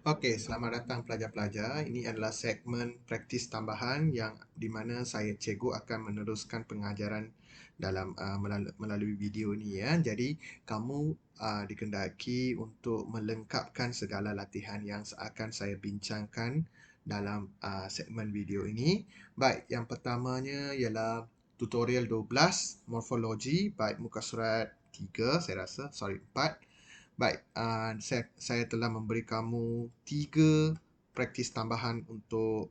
Okey, selamat datang pelajar-pelajar. Ini adalah segmen praktis tambahan yang di mana saya cikgu akan meneruskan pengajaran dalam melalui video ni ya. Jadi kamu dikehendaki untuk melengkapkan segala latihan yang akan saya bincangkan dalam segmen video ini. Baik, yang pertamanya ialah tutorial 12 morfologi, baik muka surat 3 saya rasa, sorry 4. Baik, saya telah memberi kamu 3 praktis tambahan untuk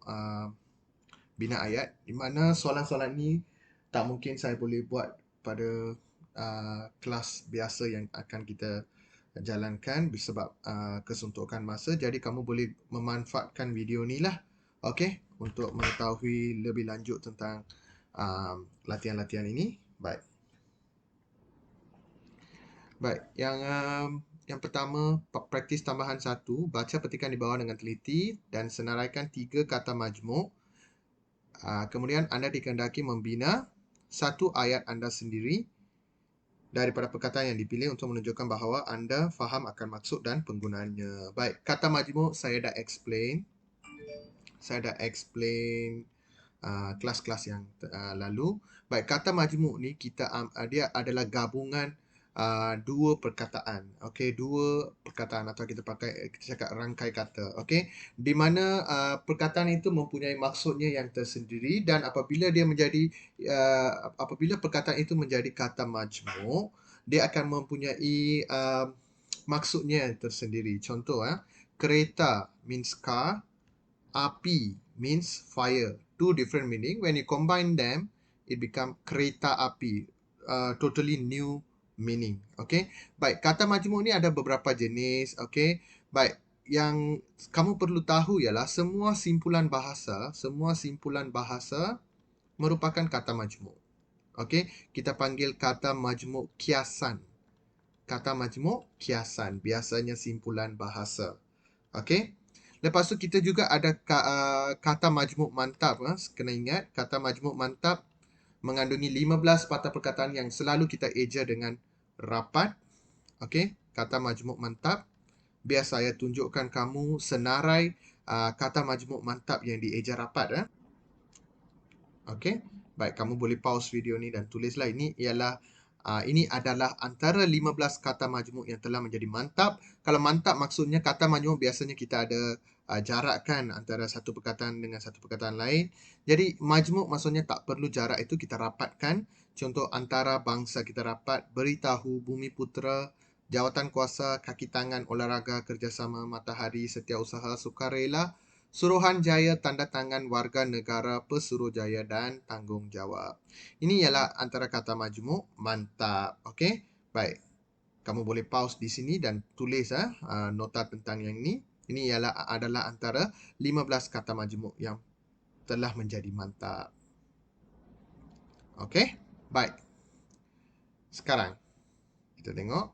bina ayat, di mana soalan-soalan ni tak mungkin saya boleh buat pada kelas biasa yang akan kita jalankan sebab kesuntukan masa. Jadi kamu boleh memanfaatkan video ni lah, okey, untuk mengetahui lebih lanjut tentang latihan-latihan ini. Baik. Baik, yang pertama, praktis tambahan 1, baca petikan di bawah dengan teliti dan senaraikan 3 kata majmuk. Kemudian anda dikehendaki membina satu ayat anda sendiri daripada perkataan yang dipilih untuk menunjukkan bahawa anda faham akan maksud dan penggunaannya. Baik, kata majmuk saya dah explain. Kelas-kelas yang lalu. Baik, kata majmuk ni dia adalah gabungan dua perkataan. Okey, dua perkataan atau kita cakap rangkai kata. Okey, di mana perkataan itu mempunyai maksudnya yang tersendiri dan apabila perkataan itu menjadi kata majmuk, dia akan mempunyai maksudnya yang tersendiri. Contoh, kereta means car, api means fire. Two different meaning. When you combine them, it become kereta api. Totally new meaning. Okay. Baik, kata majmuk ni ada beberapa jenis. Okay. Baik, yang kamu perlu tahu ialah semua simpulan bahasa merupakan kata majmuk. Okay. Kita panggil kata majmuk kiasan. Kata majmuk kiasan. Biasanya simpulan bahasa. Okay. Lepas tu kita juga ada kata majmuk mantap. Kena ingat, kata majmuk mantap mengandungi 15 patah perkataan yang selalu kita eja dengan rapat. Okey, kata majmuk mantap. Biar saya tunjukkan kamu senarai kata majmuk mantap yang dieja rapat. Okey, baik, kamu boleh pause video ni dan tulislah. Ini adalah antara 15 kata majmuk yang telah menjadi mantap. Kalau mantap maksudnya kata majmuk biasanya kita ada jarakkan antara satu perkataan dengan satu perkataan lain. Jadi majmuk maksudnya tak perlu jarak itu kita rapatkan. Contoh antara bangsa kita rapat, beritahu, bumi putera, jawatan kuasa, kaki tangan, olahraga, kerjasama, matahari, setiausaha, sukarela, Suruhanjaya, tanda tangan, warga negara, pesuruhjaya dan tanggungjawab. Ini ialah antara kata majmuk mantap. Okey? Baik. Kamu boleh pause di sini dan tulis nota tentang yang ini. Ini adalah antara 15 kata majmuk yang telah menjadi mantap. Okey? Baik. Sekarang kita tengok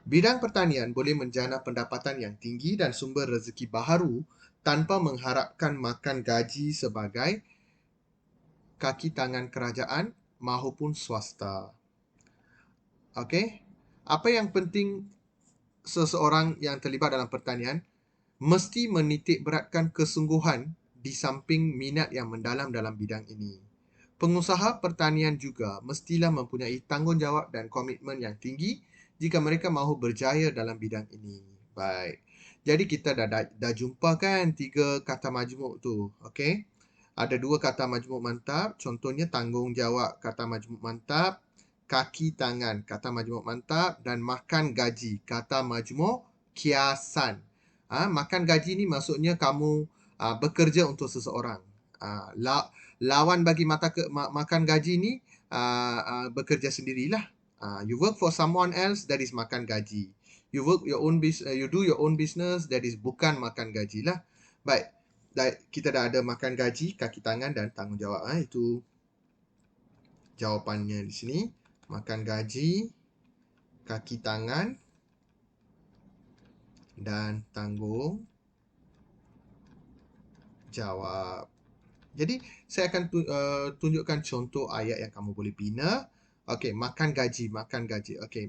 bidang pertanian boleh menjana pendapatan yang tinggi dan sumber rezeki baharu tanpa mengharapkan makan gaji sebagai kaki tangan kerajaan maupun swasta. Okey? Apa yang penting seseorang yang terlibat dalam pertanian mesti menitik beratkan kesungguhan di samping minat yang mendalam dalam bidang ini. Pengusaha pertanian juga mestilah mempunyai tanggungjawab dan komitmen yang tinggi jika mereka mahu berjaya dalam bidang ini. Baik. Jadi kita dah jumpa kan 3 kata majmuk tu. Okey? Ada 2 kata majmuk mantap. Contohnya tanggungjawab kata majmuk mantap, kaki tangan kata majmuk mantap dan makan gaji kata majmuk kiasan. Makan gaji ni maksudnya kamu bekerja untuk seseorang. Lawan bagi makan gaji ni bekerja sendirilah. You work for someone else, that is makan gaji. You do your own business, that is bukan makan gaji lah. Baik, kita dah ada makan gaji, kaki tangan dan tanggungjawab. Itu jawapannya di sini. Makan gaji, kaki tangan dan tanggungjawab. Jadi saya akan tunjukkan contoh ayat yang kamu boleh bina. Okey, makan gaji. Okey.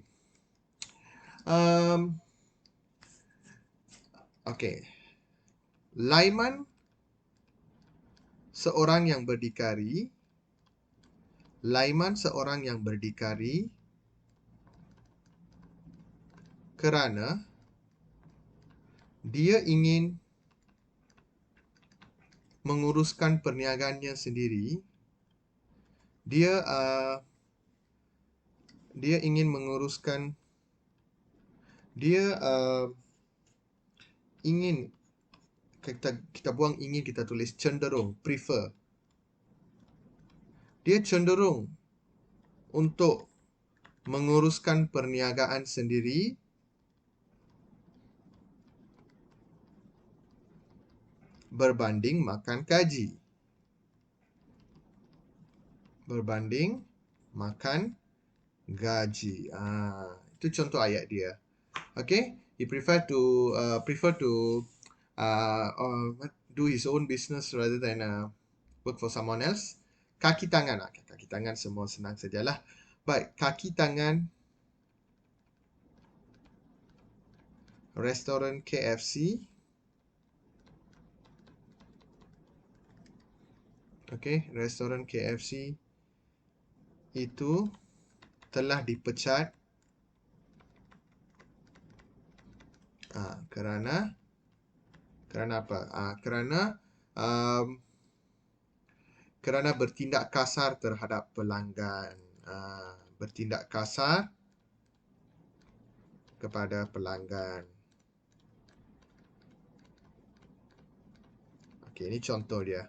Okey. Laiman seorang yang berdikari. Laiman seorang yang berdikari kerana dia ingin menguruskan perniagaannya sendiri. Dia ingin menguruskan, dia ingin, kita buang ingin, kita tulis cenderung, prefer. Dia cenderung untuk menguruskan perniagaan sendiri berbanding makan gaji. Berbanding makan gaji. Itu contoh ayat dia. Okay, he prefer to do his own business rather than work for someone else. Kaki tangan, kaki tangan semua senang sajalah. Baik, kaki tangan restoran KFC. Okay, restoran KFC itu telah dipecat kerana apa? Kerana bertindak kasar terhadap pelanggan. Bertindak kasar kepada pelanggan. Okey, ini contoh dia.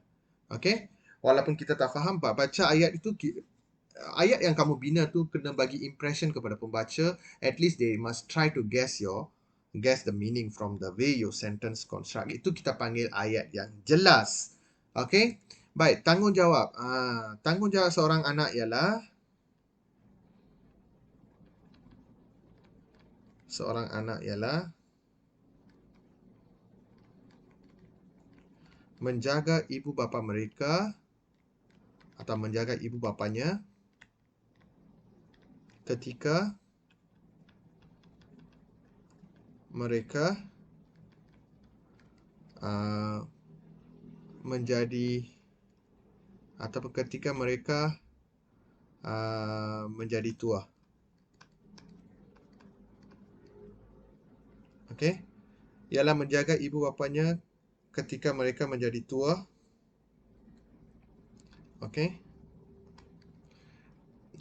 Okey, walaupun kita tak faham, baca ayat itu, ayat yang kamu bina tu kena bagi impression kepada pembaca. At least they must try to guess the meaning from the way your sentence construct. Itu kita panggil ayat yang jelas. Okey, baik, tanggungjawab. Tanggungjawab seorang anak ialah menjaga ibu bapa mereka atau menjaga ibu bapanya ketika mereka menjadi, ataupun ketika mereka menjadi tua. Okey, ialah menjaga ibu bapanya ketika mereka menjadi tua. Okey,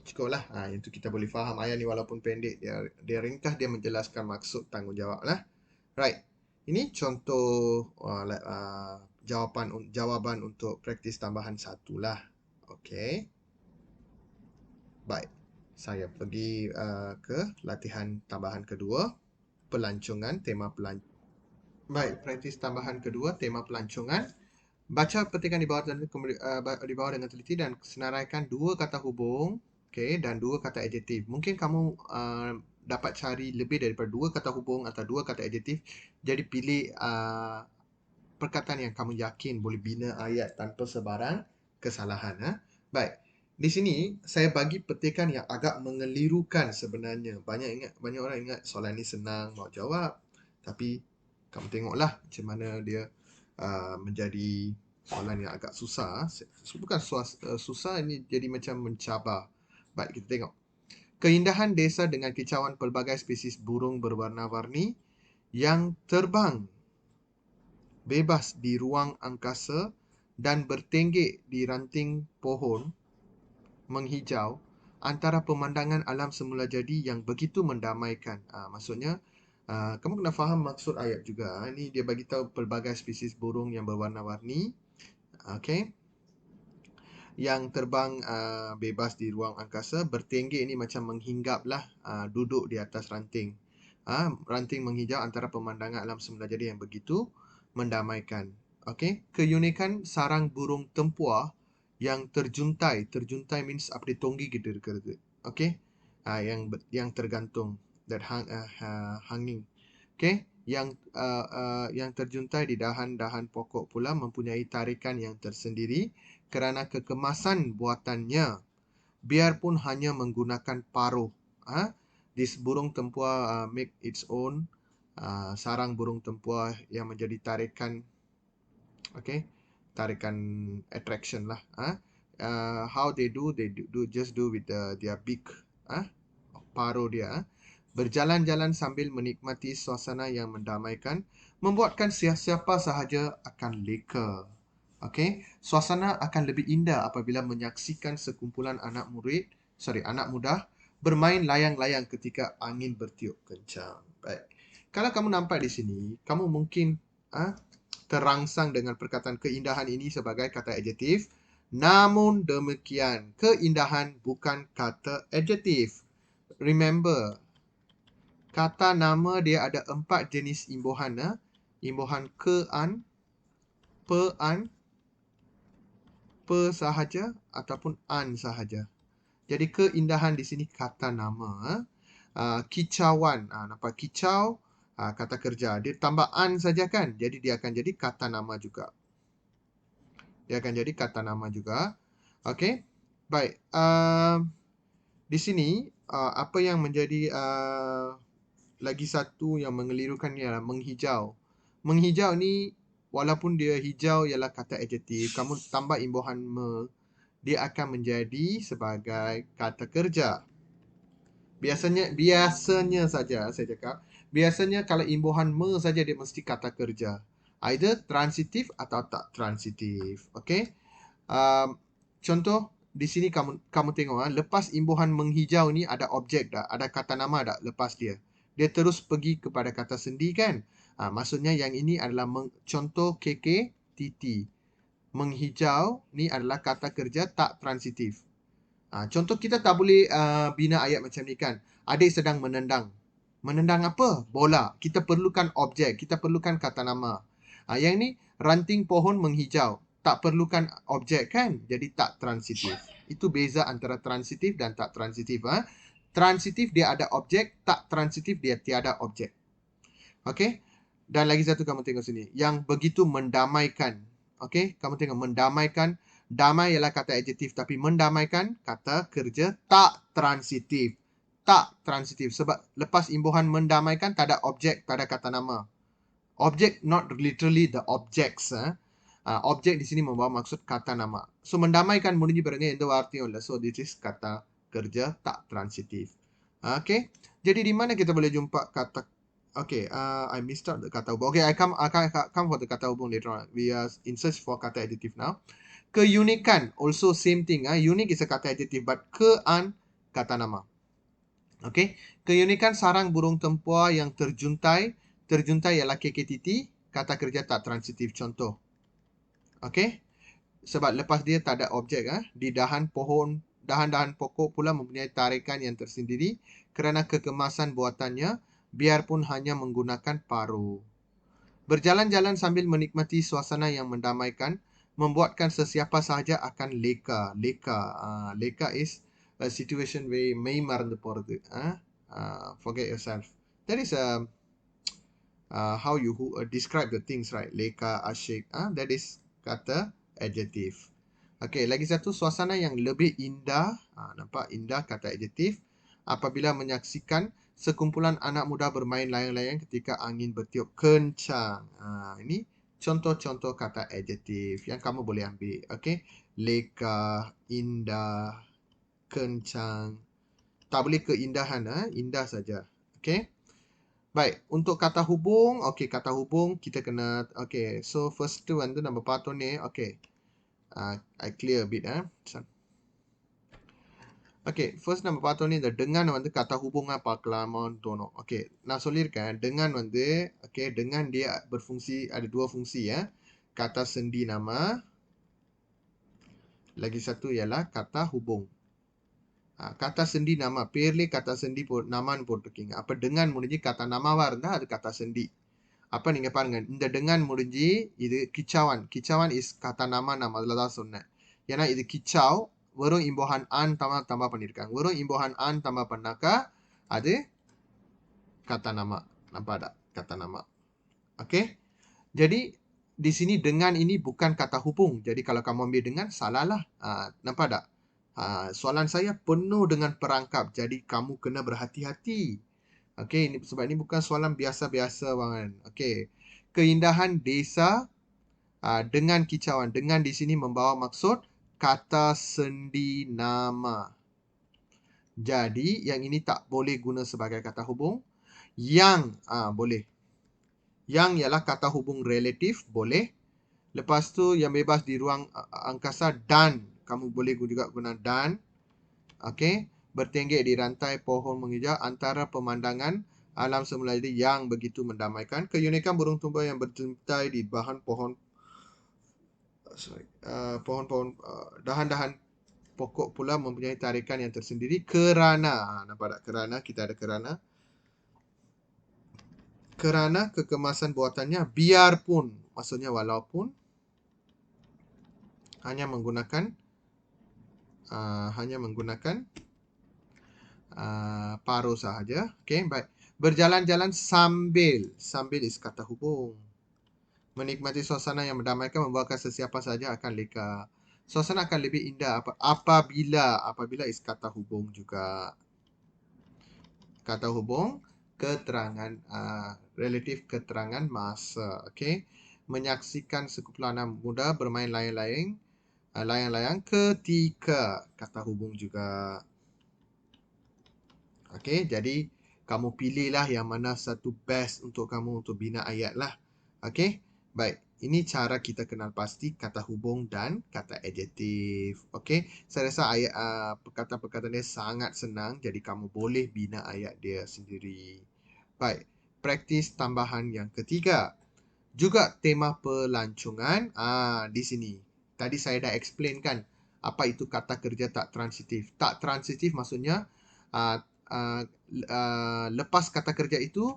cukuplah. Itu kita boleh faham ayat ni walaupun pendek. Dia ringkas, dia menjelaskan maksud tanggungjawab lah. Right. Ini contoh jawaban untuk praktis tambahan 1 lah. Okey. Baik. Saya pergi ke latihan tambahan kedua. Pelancongan, tema pelancongan. Baik, praktis tambahan kedua, tema pelancongan. Baca petikan di bawah dengan teliti dan senaraikan 2 kata hubung, dan 2 kata adjektif. Mungkin kamu dapat cari lebih daripada 2 kata hubung atau 2 kata adjektif. Jadi pilih perkataan yang kamu yakin boleh bina ayat tanpa sebarang kesalahan. Baik. Di sini saya bagi petikan yang agak mengelirukan sebenarnya. Banyak orang ingat soalan ni senang mau jawab, tapi kamu tengoklah macam mana dia menjadi soalan yang agak susah. Bukan susah, ini jadi macam mencabar. Baik, kita tengok. Keindahan desa dengan kicauan pelbagai spesies burung berwarna-warni yang terbang bebas di ruang angkasa dan bertenggek di ranting pohon menghijau antara pemandangan alam semula jadi yang begitu mendamaikan. Maksudnya, kamu kena faham maksud ayat juga. Ini dia bagi tahu pelbagai spesies burung yang berwarna-warni, okey, yang terbang bebas di ruang angkasa. Bertenggek ini macam menghinggap lah, duduk di atas ranting. Ranting menghijau antara pemandangan alam semula jadi yang begitu mendamaikan. Okey, keunikan sarang burung tempua yang terjuntai. Terjuntai means apa, dia tonggi gitu. Okey, yang tergantung, that hanging. Okey, yang terjuntai di dahan-dahan pokok pula mempunyai tarikan yang tersendiri kerana kekemasan buatannya, biarpun hanya menggunakan paruh. This burung tempua make its own sarang burung tempua yang menjadi tarikan, okay, tarikan attraction lah. How they do just do with their beak, paruh dia. Berjalan-jalan sambil menikmati suasana yang mendamaikan, membuatkan siapa sahaja akan leka. Okey, suasana akan lebih indah apabila menyaksikan sekumpulan anak muda bermain layang-layang ketika angin bertiup kencang. Baik. Kalau kamu nampak di sini, kamu mungkin terangsang dengan perkataan keindahan ini sebagai kata adjektif. Namun demikian, keindahan bukan kata adjektif. Remember, kata nama dia ada 4 jenis imbuhan. Imbuhan ke-an, pe-an, pe sahaja ataupun an sahaja. Jadi keindahan di sini kata nama. Kicauan, nampak kicau, kata kerja. Dia tambah an saja kan? Jadi dia akan jadi kata nama juga. Okey. Baik. Di sini apa yang menjadi lagi satu yang mengelirukan ialah menghijau. Menghijau ni walaupun dia hijau ialah kata adjektif, kamu tambah imbuhan me, dia akan menjadi sebagai kata kerja. Biasanya saja saya cakap, biasanya kalau imbuhan me saja dia mesti kata kerja. Either transitif atau tak transitif. Okey. Contoh di sini kamu tengok lepas imbuhan menghijau ni ada objek dah, ada kata nama dah lepas dia. Dia terus pergi kepada kata sendi kan? Maksudnya yang ini adalah contoh KK-TT. Menghijau ni adalah kata kerja tak transitif. Contoh kita tak boleh bina ayat macam ni kan? Adik sedang menendang. Menendang apa? Bola. Kita perlukan objek. Kita perlukan kata nama. Yang ni ranting pohon menghijau. Tak perlukan objek kan? Jadi tak transitif. Itu beza antara transitif dan tak transitif. Transitif dia ada objek, tak transitif dia tiada objek. Okey? Dan lagi satu kamu tengok sini. Yang begitu mendamaikan. Okey? Kamu tengok mendamaikan. Damai ialah kata adjektif tapi mendamaikan kata kerja tak transitif. Tak transitif. Sebab lepas imbuhan mendamaikan tak ada objek, tak ada kata nama. Objek not literally the objects. Objek di sini membawa maksud kata nama. So mendamaikan முடிஞ்சு பிறகு எந்த வார்த்தையும் இல்லை. So this is kata kerja tak transitif. Okay. Jadi di mana kita boleh jumpa kata. Okay. I missed out the kata hubung. Okay. I come for the kata hubung later on. We are in search for kata adjective now. Keunikan also same thing. Unique is a kata adjective but ke-an kata nama. Okay. Keunikan sarang burung tempua yang terjuntai. Terjuntai ialah KKTT. Kata kerja tak transitif. Contoh. Okay. Sebab lepas dia tak ada objek. Di dahan pokok pula mempunyai tarikan yang tersendiri kerana kekemasan buatannya biarpun hanya menggunakan paruh. Berjalan-jalan sambil menikmati suasana yang mendamaikan membuatkan sesiapa sahaja akan leka. Leka is a situation where மெய் மறந்து போறது. Forget yourself. That is how you describe the things, right? Leka, asyik. That is kata adjektif. Okey, lagi satu suasana yang lebih indah. Nampak indah kata adjektif. Apabila menyaksikan sekumpulan anak muda bermain layang-layang ketika angin bertiup kencang. Ini contoh-contoh kata adjektif yang kamu boleh ambil. Okey, leka, indah, kencang. Tak boleh keindahan, indah saja. Okey. Baik, untuk kata hubung, okey, kata hubung kita kena, okey, so first tu வந்து நம்ம பார்த்தோனே, okey. I clear a bit, Okay, first நம்ம பார்த்தோனே இந்த dengan வந்து kata hubung பார்க்கலாமான்னு தோணும். Okay, நான் சொல்லியிருக்கேன் dengan வந்து, okay, dengan dia berfungsi, ada dua fungsi kata sendi nama, lagi satu ialah kata hubung. Kata sendi nama, பேர்லே kata sendi நாமான்னு போட்டிருக்கீங்க. அப்ப dengan முடிஞ்சு kata namaவா இருந்தா அது kata sendi. அப்ப நீங்க பாருங்க, இந்த dengan முடிஞ்சு இது kicauan. Kicauan is kata nama நான் முதல்ல தான் சொன்னேன். ஏன்னா இது kicau, வெறும் imbuhan an tambah பண்ணிருக்காங்க. வெறும் imbuhan an tambah பண்ணாக்கா அது kata nama. Nampak tak? Kata nama. Okey. Jadi di sini dengan ini bukan kata hubung. Jadi kalau kamu ambil dengan, salahlah. Nampak tak? Soalan saya penuh dengan perangkap. Jadi kamu kena berhati-hati. Okey, sebab ini bukan soalan biasa-biasa bang kan. Okey. Keindahan desa dengan kicauan. Dengan di sini membawa maksud kata sendi nama. Jadi, yang ini tak boleh guna sebagai kata hubung. Yang boleh. Yang ialah kata hubung relatif, boleh. Lepas tu yang bebas di ruang angkasa dan. Kamu boleh juga guna dan. Okey. Bertenggek di rantai pohon menghijau antara pemandangan alam semula jadi yang begitu mendamaikan. Keunikan burung tumbuh yang berjuntai di bahan pohon pohon-pohon dahan-dahan pokok pula mempunyai tarikan yang tersendiri kerana nampak tak kerana kita ada kerana kekemasan buatannya biarpun maksudnya walaupun hanya menggunakan paruh sahaja. Okey, baik. Berjalan-jalan sambil is kata hubung. Menikmati suasana yang mendamaikan membawakan sesiapa saja akan leka. Suasana akan lebih indah apabila is kata hubung juga. Kata hubung keterangan relatif keterangan masa. Okey. Menyaksikan sekumpulan anak muda bermain layang-layang ketika kata hubung juga. Okey, jadi kamu pilihlah yang mana satu best untuk kamu untuk bina ayat lah. Okey, baik. Ini cara kita kenal pasti kata hubung dan kata adjektif. Okey, saya rasa ayat perkataan-perkataan dia sangat senang. Jadi kamu boleh bina ayat dia sendiri. Baik, praktis tambahan yang ketiga. Juga tema pelancongan. Di sini. Tadi saya dah explain kan apa itu kata kerja tak transitif. Tak transitif maksudnya lepas kata kerja itu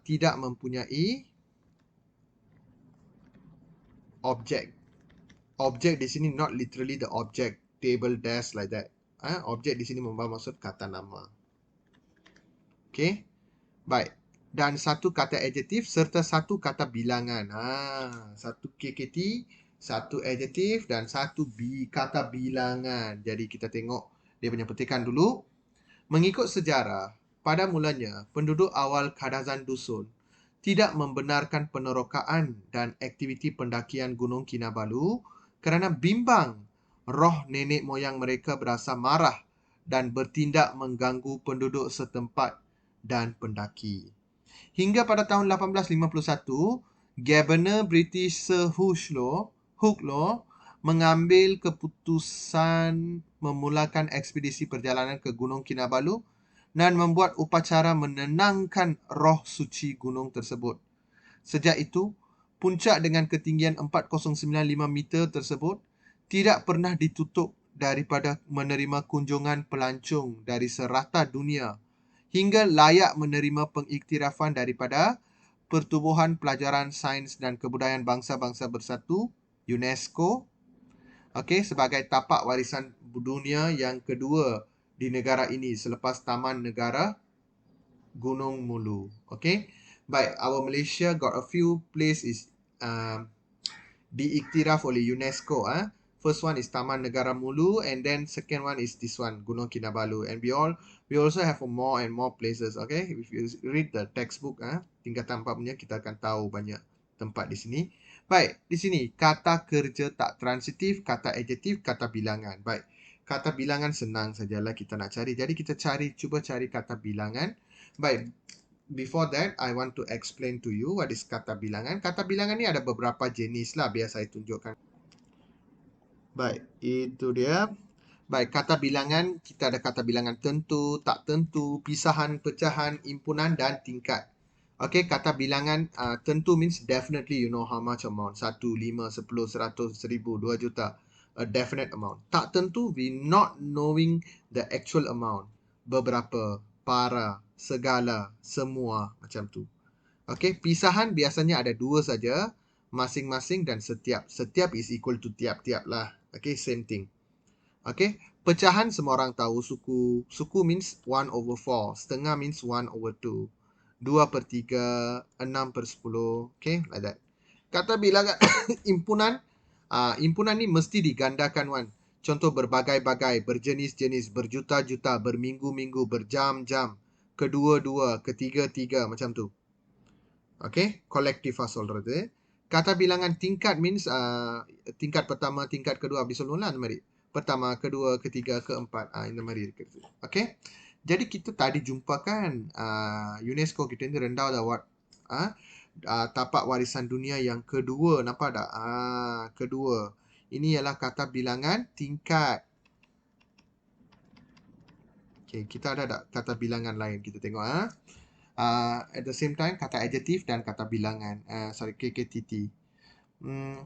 tidak mempunyai objek. Objek di sini not literally the object, table, desk like that. Objek di sini membawa maksud kata nama. Okay, baik. Dan satu kata adjektif serta satu kata bilangan. Satu KKT, satu adjektif dan satu kata bilangan. Jadi kita tengok dia punya petikan dulu. Mengikut sejarah, pada mulanya penduduk awal Kadazan Dusun tidak membenarkan penerokaan dan aktiviti pendakian Gunung Kinabalu kerana bimbang roh nenek moyang mereka berasa marah dan bertindak mengganggu penduduk setempat dan pendaki. Hingga pada tahun 1851, Governor British Sir Hooklow mengambil keputusan memulakan ekspedisi perjalanan ke Gunung Kinabalu dan membuat upacara menenangkan roh suci gunung tersebut. Sejak itu, puncak dengan ketinggian 4095 meter tersebut tidak pernah ditutup daripada menerima kunjungan pelancong dari serata dunia hingga layak menerima pengiktirafan daripada Pertubuhan Pelajaran Sains dan Kebudayaan Bangsa-Bangsa Bersatu UNESCO sebagai tapak warisan dunia yang kedua di negara ini selepas Taman Negara Gunung Mulu. Okay. Baik, our Malaysia got a few places diiktiraf oleh UNESCO. First one is Taman Negara Mulu and then second one is this one, Gunung Kinabalu. And we also have more and more places. Okay, if you read the textbook, tingkatan 4 punya kita akan tahu banyak tempat di sini. Baik, di sini kata kerja tak transitif, kata adjektif, kata bilangan. Baik, kata bilangan senang sajalah kita nak cari. Jadi kita cuba cari kata bilangan. Baik, before that, I want to explain to you what is kata bilangan. Kata bilangan ni ada beberapa jenis lah, biar saya tunjukkan. Baik, itu dia. Baik, kata bilangan, kita ada kata bilangan tentu, tak tentu, pisahan, pecahan, impunan dan tingkat. Okay, kata bilangan tentu means definitely you know how much amount. 1, 5, 10, 100, 1000, 2 juta. A definite amount. Tak tentu, we not knowing the actual amount. Beberapa, para, segala, semua, macam tu. Okay, pisahan biasanya ada 2 saja. Masing-masing dan setiap. Setiap is equal to tiap-tiap lah. Okay, same thing. Okay, pecahan semua orang tahu suku. Suku means 1/4. Setengah means 1/2. 2/3, 6/10. Okay, like that. Kata bilangan impunan. Impunan ni mesti digandakan, Wan. Contoh berbagai-bagai, berjenis-jenis, berjuta-juta, berminggu-minggu, berjam-jam, kedua-dua, ketiga-tiga, macam tu. Okay, kolektifah சொல்றது. Kata bilangan tingkat means tingkat pertama, tingkat kedua, அப்படி சொல்லுவோம்ல அந்த மாதிரி. Pertama, kedua, ketiga, keempat. இந்த மாதிரி இருக்கிறது. Okay. Jadi kita tadi jumpakan UNESCO kita ini ரெண்டாவது award tapak warisan dunia yang kedua. Nampak tak? Kedua. Ini ialah kata bilangan tingkat. Okay, kita ada tak kata bilangan lain? Kita tengok. At the same time, kata adjektif dan kata bilangan. KKTT.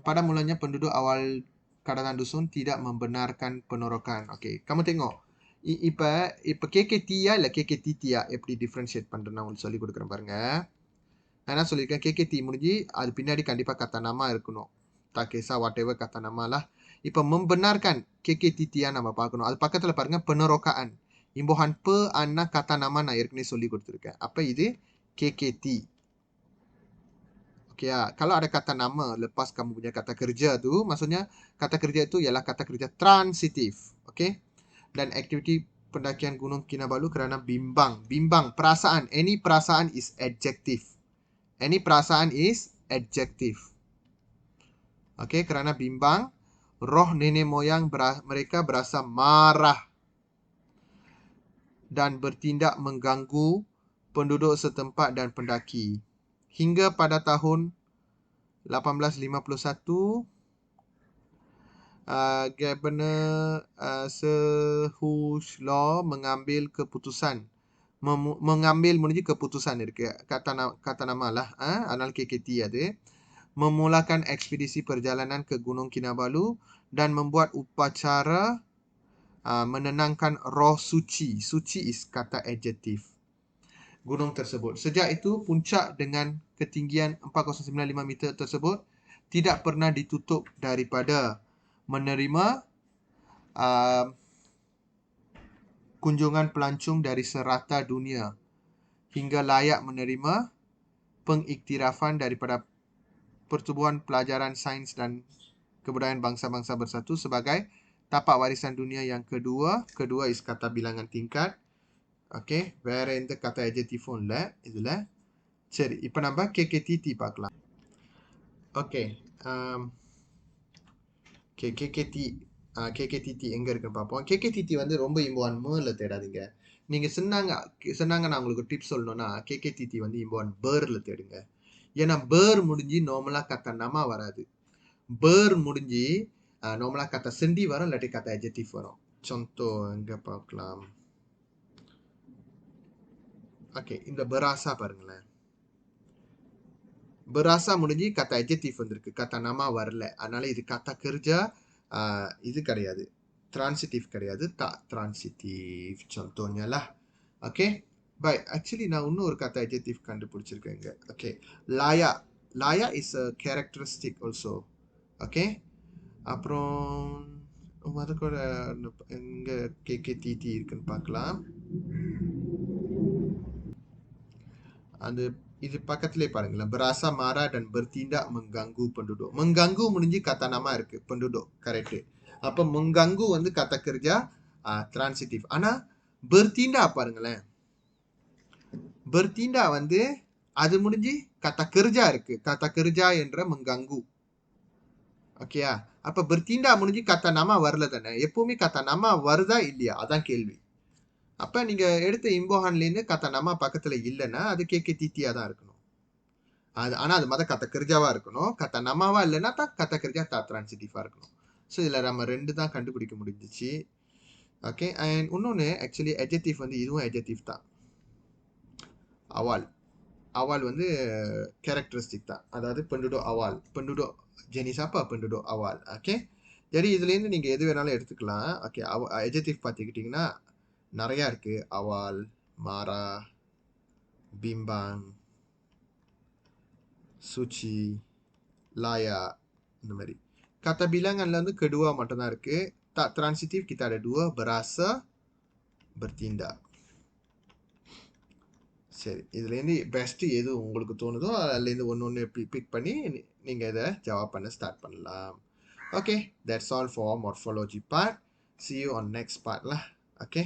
Pada mulanya penduduk awal Kadatan Dusun tidak membenarkan penorokan. Okay, kamu tengok. இப்ப KKT-யா இல்ல KKTT-யா எப்படி டிஃபரன்ஷியேட் பண்றேன்னு உங்களுக்கு சொல்லி கொடுக்குறேன் பாருங்க. நான் என்ன சொல்லியிருக்கேன், KKT முடிஞ்சு அது பின்னாடி கண்டிப்பா kata nama இருக்கணும். Tak kisah whatever kata nama lah. இப்ப membenarkan KKTT-யா நம்ம பார்க்கணும். அது பக்கத்துல பாருங்க penorokaan. Imbuhan pe anak kata nama நான் ஏற்கனவே சொல்லி கொடுத்துருக்கேன். அப்ப இது KKT. Okay, kalau ada kata nama lepas kamu punya kata kerja tu, maksudnya kata kerja itu ialah kata kerja transitif. Okay. Dan aktiviti pendakian Gunung Kinabalu kerana bimbang. Bimbang, perasaan. Any perasaan is adjective. Any perasaan is adjective. Okay, kerana bimbang, roh nenek moyang mereka berasa marah dan bertindak mengganggu penduduk setempat dan pendaki. Hingga pada tahun 1851, Governor Sehuslo mengambil keputusan. Mengambil menuju keputusan iருக்கு. Kata nama lah. Anal KKT ada. Memulakan ekspedisi perjalanan ke Gunung Kinabalu dan membuat upacara menenangkan roh suci. Suci is kata adjektif. Gunung tersebut. Sejak itu, puncak dengan ketinggian 4095 meter tersebut tidak pernah ditutup daripada menerima kunjungan pelancong dari serata dunia hingga layak menerima pengiktirafan daripada Pertubuhan Pelajaran Sains dan Kebudayaan Bangsa-Bangsa Bersatu sebagai tapak warisan dunia yang kedua. Kedua is kata bilangan tingkat. Okay, வேற எந்த கata adjectivum இல்ல இதுல. சரி, இப்போ நம்ம KKTT பார்க்கலாம். Okay, KKTT எங்க இருக்குன்னு பார்ப்போம். KKTT வந்து ரொம்ப இம்போன் மேல தேடாதீங்க. நீங்க சொன்னாங்க நான் உங்களுக்கு டிப்ஸ் சொல்லணும்னா KKTT வந்து இம்போன் பேர்ல தேடுங்க. ஏன்னா பேர் முடிஞ்சு நார்மலா கத்த nama வராது. பேர் முடிஞ்சு நார்மலா கத்த செண்டி வரும், இல்லாட்டி கத்த adjective வரும். contoh எங்க பார்க்கலாம். ஓகே, இந்த berasa பாருங்களேன். berasa முடிஞ்சு kata adjective வந்திருக்கு, kata nama வரல. அதனால இது kata kerja, இது கிடையாது, transitive கிடையாது, tak transitive contohnya lah. Okay, baik. Actually நான் இன்னும் ஒரு kata adjective கண்டுபிடிச்சிருக்கேங்க. Okay, layak. Layak is a characteristic also. Okay, அப்புறம் அது கூட எங்க KKTT இருக்குன்னு பார்க்கலாம். அது இது பக்கத்திலே பாருங்களேன். berasa marah dan bertindak mengganggu penduduk. Mengganggu முடிஞ்சு kata nama இருக்கு, penduduk. Correct. அப்ப mengganggu வந்து kata kerja transitive. ஆனா bertindak பாருங்களேன். bertindak வந்து அது முடிஞ்சு kata kerja இருக்கு. kata kerja என்ற mengganggu. ஓகேயா? அப்ப bertindak முடிஞ்சு kata nama வரல தானே. எப்பவுமே kata nama வருதா இல்லையா? அதான் கேள்வி. அப்ப நீங்க எடுத்த இம்போஹான்லேருந்து kata nama பக்கத்துல இல்லைன்னா அது KKTT-யா தான் இருக்கணும். ஆனா அது மத kata kerja-வா இருக்கணும். kata nama-வா இல்லைன்னா தான் kata kerja tak transitive-ஆ இருக்கணும். ஸோ இதில் நம்ம 2 தான் கண்டுபிடிக்க முடிஞ்சிச்சு. ஓகே, அண்ட் இன்னொன்று ஆக்சுவலி adjective வந்து இதுவும் adjective தான். awal. awal வந்து characteristic தான். அதாவது penduduk awal. penduduk jenis apa? penduduk awal. Okay, jadi இதுலேருந்து நீங்கள் எது வேணாலும் எடுத்துக்கலாம். ஓகே, adjective பார்த்துக்கிட்டிங்கன்னா நிறையா இருக்கு. awal, marah, bimbang, suci, layak, இந்த மாதிரி. Kata bilanganல வந்து kedua மட்டும்தான் இருக்கு. Tak transitif kita ada 2, berasa, bertindak. சரி, இதுலேருந்து பெஸ்ட் எது உங்களுக்கு தோணுதோ அதுலேருந்து ஒன்று பிக் பண்ணி நீங்கள் இதை ஜவாப் பண்ண ஸ்டார்ட் பண்ணலாம். Okay, that's all for morphology part. See you on next part lah. Okay.